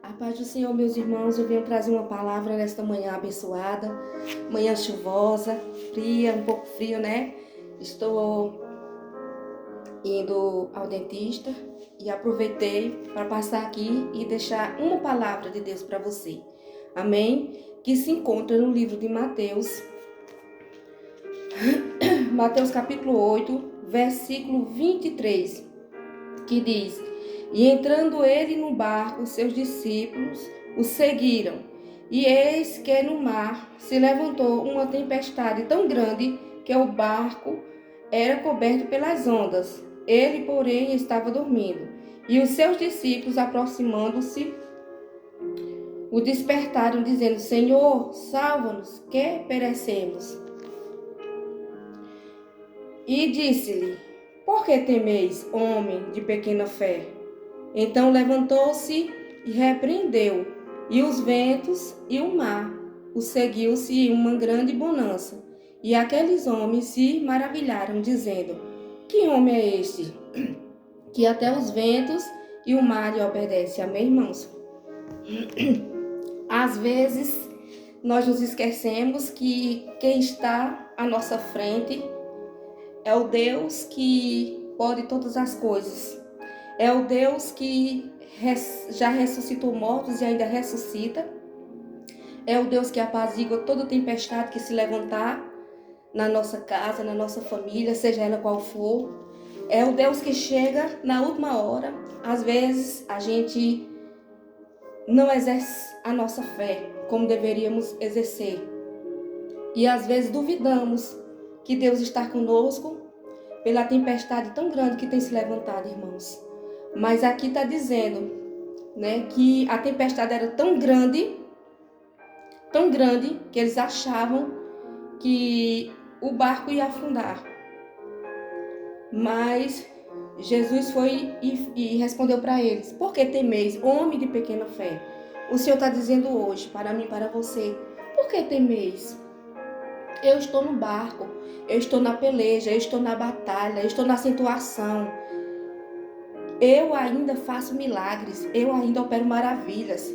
A paz do Senhor, meus irmãos, eu venho trazer uma palavra nesta manhã abençoada, manhã chuvosa, fria, um pouco frio, né? Estou indo ao dentista e aproveitei para passar aqui e deixar uma palavra de Deus para você. Amém? Que se encontra no livro de Mateus, Mateus capítulo 8, versículo 23, que diz: E entrando ele no barco, seus discípulos o seguiram. E eis que no mar se levantou uma tempestade tão grande que o barco era coberto pelas ondas. Ele, porém, estava dormindo. E os seus discípulos, aproximando-se, o despertaram, dizendo: Senhor, salva-nos, que perecemos. E disse-lhe: Por que temeis, homem de pequena fé? Então levantou-se e repreendeu, e os ventos e o mar o seguiu-se em uma grande bonança. E aqueles homens se maravilharam, dizendo: Que homem é este, que até os ventos e o mar lhe obedecem? Amém, irmãos? Às vezes, nós nos esquecemos que quem está à nossa frente é o Deus que pode todas as coisas. É o Deus que já ressuscitou mortos e ainda ressuscita. É o Deus que apazigua toda tempestade que se levantar na nossa casa, na nossa família, seja ela qual for. É o Deus que chega na última hora. Às vezes a gente não exerce a nossa fé como deveríamos exercer. E às vezes duvidamos que Deus está conosco pela tempestade tão grande que tem se levantado, irmãos. Mas aqui está dizendo, né, que a tempestade era tão grande, que eles achavam que o barco ia afundar. Mas Jesus foi e respondeu para eles: Por que temeis, homem de pequena fé? O Senhor está dizendo hoje, para mim e para você: Por que temeis? Eu estou no barco, eu estou na peleja, eu estou na batalha, eu estou na situação. Eu ainda faço milagres, eu ainda opero maravilhas,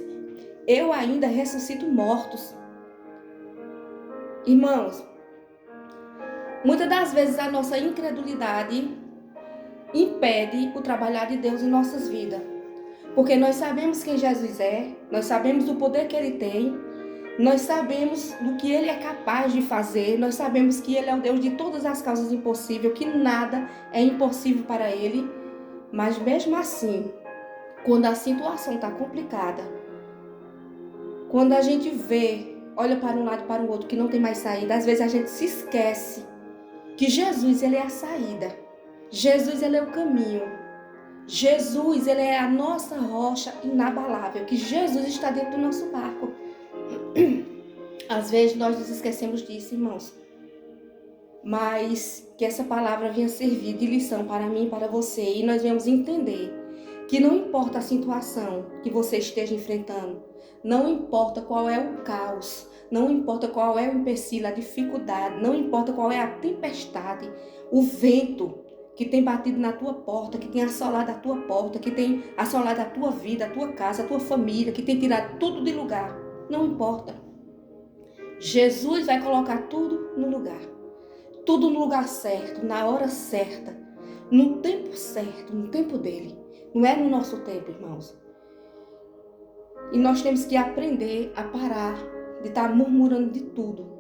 eu ainda ressuscito mortos. Irmãos, muitas das vezes a nossa incredulidade impede o trabalhar de Deus em nossas vidas. Porque nós sabemos quem Jesus é, nós sabemos do poder que Ele tem, nós sabemos do que Ele é capaz de fazer, nós sabemos que Ele é o Deus de todas as causas impossíveis, que nada é impossível para Ele. Mas mesmo assim, quando a situação está complicada, quando a gente vê, olha para um lado e para o outro, que não tem mais saída, às vezes a gente se esquece que Jesus, Ele é a saída. Jesus, Ele é o caminho. Jesus, Ele é a nossa rocha inabalável, que Jesus está dentro do nosso barco. Às vezes nós nos esquecemos disso, irmãos. Mas que essa palavra venha servir de lição para mim e para você. E nós venhamos entender que não importa a situação que você esteja enfrentando, não importa qual é o caos, não importa qual é o empecilho, a dificuldade, não importa qual é a tempestade, o vento que tem batido na tua porta, que tem assolado a tua porta, que tem assolado a tua vida, a tua casa, a tua família, que tem tirado tudo de lugar. Não importa. Jesus vai colocar tudo no lugar. Tudo no lugar certo, na hora certa, no tempo certo, no tempo dele. Não é no nosso tempo, irmãos. E nós temos que aprender a parar de estar murmurando de tudo.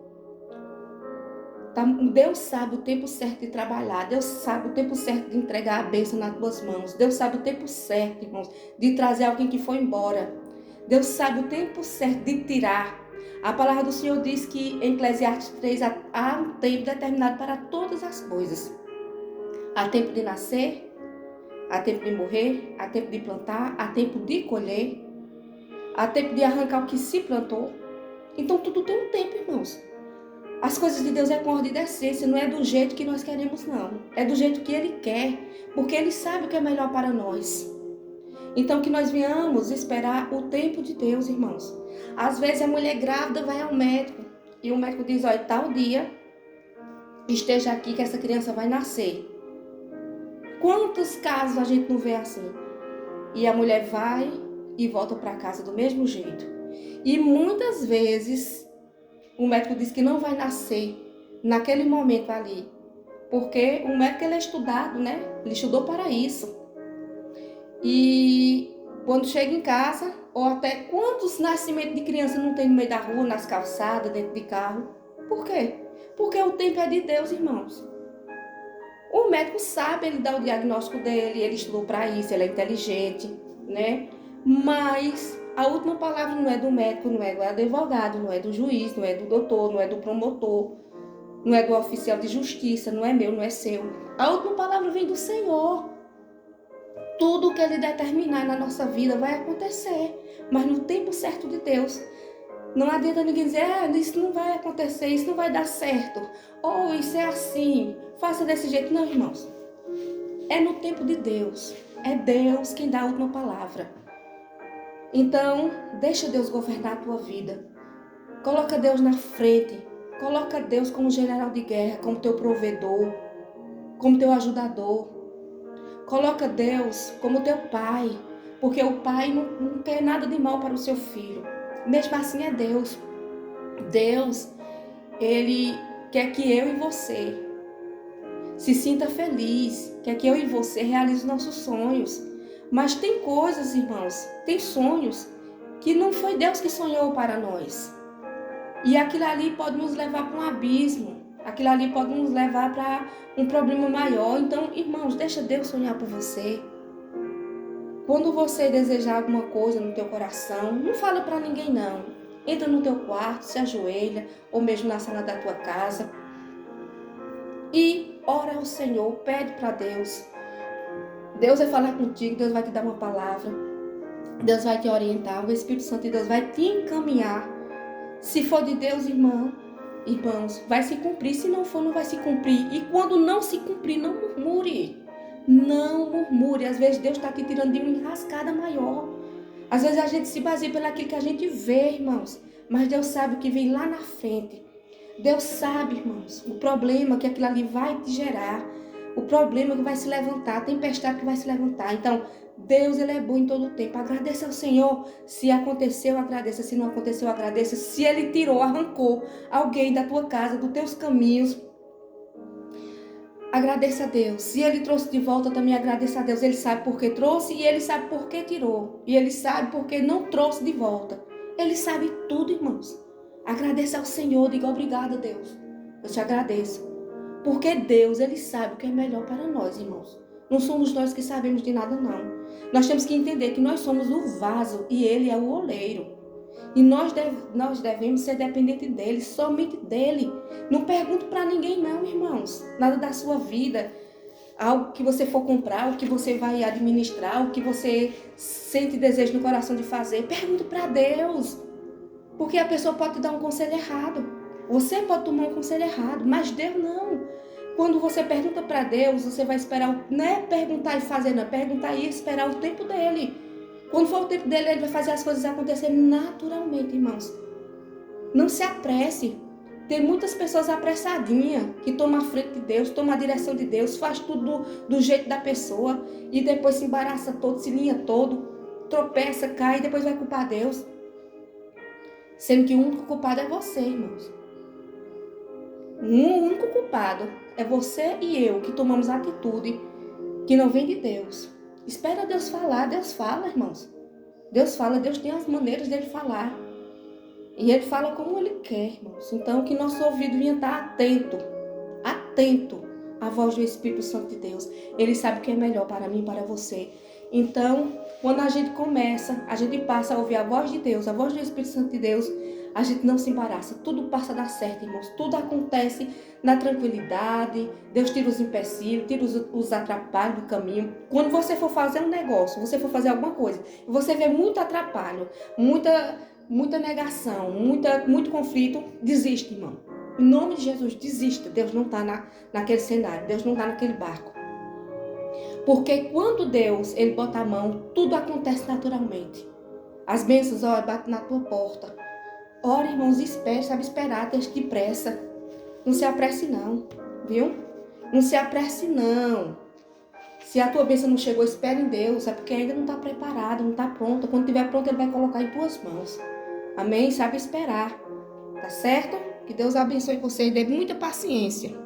Deus sabe o tempo certo de trabalhar. Deus sabe o tempo certo de entregar a bênção nas tuas mãos. Deus sabe o tempo certo, irmãos, de trazer alguém que foi embora. Deus sabe o tempo certo de tirar. A palavra do Senhor diz que em Eclesiastes 3 há um tempo determinado para todas as coisas. Há tempo de nascer, há tempo de morrer, há tempo de plantar, há tempo de colher, há tempo de arrancar o que se plantou. Então tudo tem um tempo, irmãos. As coisas de Deus é com ordem e decência, não é do jeito que nós queremos, não. É do jeito que Ele quer, porque Ele sabe o que é melhor para nós. Então que nós venhamos esperar o tempo de Deus, irmãos. Às vezes a mulher grávida vai ao médico e o médico diz: olha, tal dia esteja aqui que essa criança vai nascer. Quantos casos a gente não vê assim? E a mulher vai e volta para casa do mesmo jeito. E muitas vezes o médico diz que não vai nascer naquele momento ali, porque o médico ele é estudado, né? Ele estudou para isso. E quando chega em casa, ou até quantos nascimentos de criança não tem no meio da rua, nas calçadas, dentro de carro? Por quê? Porque o tempo é de Deus, irmãos. O médico sabe, ele dá o diagnóstico dele, ele estudou para isso, ele é inteligente, né? Mas a última palavra não é do médico, não é do advogado, não é do juiz, não é do doutor, não é do promotor, não é do oficial de justiça, não é meu, não é seu. A última palavra vem do Senhor. Tudo que Ele determinar na nossa vida vai acontecer, mas no tempo certo de Deus. Não adianta ninguém dizer, isso não vai acontecer, isso não vai dar certo, ou isso é assim, faça desse jeito. Não, irmãos. É no tempo de Deus. É Deus quem dá a última palavra. Então, deixa Deus governar a tua vida. Coloca Deus na frente. Coloca Deus como general de guerra, como teu provedor, como teu ajudador. Coloca Deus como teu pai, porque o pai não quer nada de mal para o seu filho. Mesmo assim é Deus. Deus, Ele quer que eu e você se sinta feliz, quer que eu e você realize os nossos sonhos. Mas tem coisas, irmãos, tem sonhos que não foi Deus que sonhou para nós. E aquilo ali pode nos levar para um abismo. Aquilo ali pode nos levar para um problema maior. Então, irmãos, deixa Deus sonhar por você. Quando você desejar alguma coisa no teu coração, não fala para ninguém não. Entra no teu quarto, se ajoelha, ou mesmo na sala da tua casa. E ora ao Senhor, pede para Deus. Deus vai falar contigo, Deus vai te dar uma palavra. Deus vai te orientar, o Espírito Santo de Deus vai te encaminhar. Se for de Deus, irmãos, vai se cumprir. Se não for, não vai se cumprir. E quando não se cumprir, não murmure. Não murmure. Às vezes Deus está te tirando de uma enrascada maior. Às vezes a gente se baseia pelo que a gente vê, irmãos. Mas Deus sabe o que vem lá na frente. Deus sabe, irmãos, o problema que aquilo ali vai te gerar. O problema que vai se levantar, a tempestade que vai se levantar. Então, Deus, Ele é bom em todo o tempo. Agradeça ao Senhor. Se aconteceu, agradeça. Se não aconteceu, agradeça. Se Ele tirou, arrancou alguém da tua casa, dos teus caminhos, agradeça a Deus. Se Ele trouxe de volta, também agradeça a Deus. Ele sabe por que trouxe e Ele sabe por que tirou. E Ele sabe por que não trouxe de volta. Ele sabe tudo, irmãos. Agradeça ao Senhor. Diga obrigado, Deus. Eu te agradeço. Porque Deus, Ele sabe o que é melhor para nós, irmãos. Não somos nós que sabemos de nada, não. Nós temos que entender que nós somos o vaso e Ele é o oleiro. E nós devemos ser dependentes dEle, somente dEle. Não pergunto para ninguém, não, irmãos. Nada da sua vida. Algo que você for comprar, o que você vai administrar, o que você sente desejo no coração de fazer. Pergunte para Deus. Porque a pessoa pode te dar um conselho errado. Você pode tomar um conselho errado, mas Deus não. Quando você pergunta para Deus, você vai esperar, não é perguntar e fazer, não. Perguntar e esperar o tempo dEle. Quando for o tempo dEle, Ele vai fazer as coisas acontecerem naturalmente, irmãos. Não se apresse. Tem muitas pessoas apressadinhas, que tomam a frente de Deus, tomam a direção de Deus, faz tudo do jeito da pessoa, e depois se embaraça todo, se linha todo, tropeça, cai, e depois vai culpar Deus. Sendo que o único culpado é você, irmãos. O único culpado é você e eu que tomamos atitude que não vem de Deus. Espera Deus falar, Deus fala, irmãos. Deus fala, Deus tem as maneiras dele falar. E Ele fala como Ele quer, irmãos. Então que nosso ouvido venha estar atento à voz do Espírito Santo de Deus. Ele sabe o que é melhor para mim e para você. Então, quando a gente passa a ouvir a voz de Deus, a voz do Espírito Santo de Deus, a gente não se embaraça, tudo passa a dar certo, irmãos. Tudo acontece na tranquilidade. Deus tira os empecilhos, tira os atrapalhos do caminho. Quando você for fazer um negócio, você for fazer alguma coisa, e você vê muito atrapalho, muita negação, muito conflito, desiste, irmão. Em nome de Jesus, desista. Deus não está naquele cenário, Deus não está naquele barco. Porque quando Deus, Ele bota a mão, tudo acontece naturalmente. As bênçãos, batem na tua porta. Ora, irmãos, espere, sabe esperar, deixe depressa. Não se apresse não, viu? Não se apresse não. Se a tua bênção não chegou, espere em Deus. É porque ainda não está preparado, não está pronta. Quando estiver pronto, Ele vai colocar em tuas mãos. Amém? Sabe esperar. Tá certo? Que Deus abençoe você e dê muita paciência.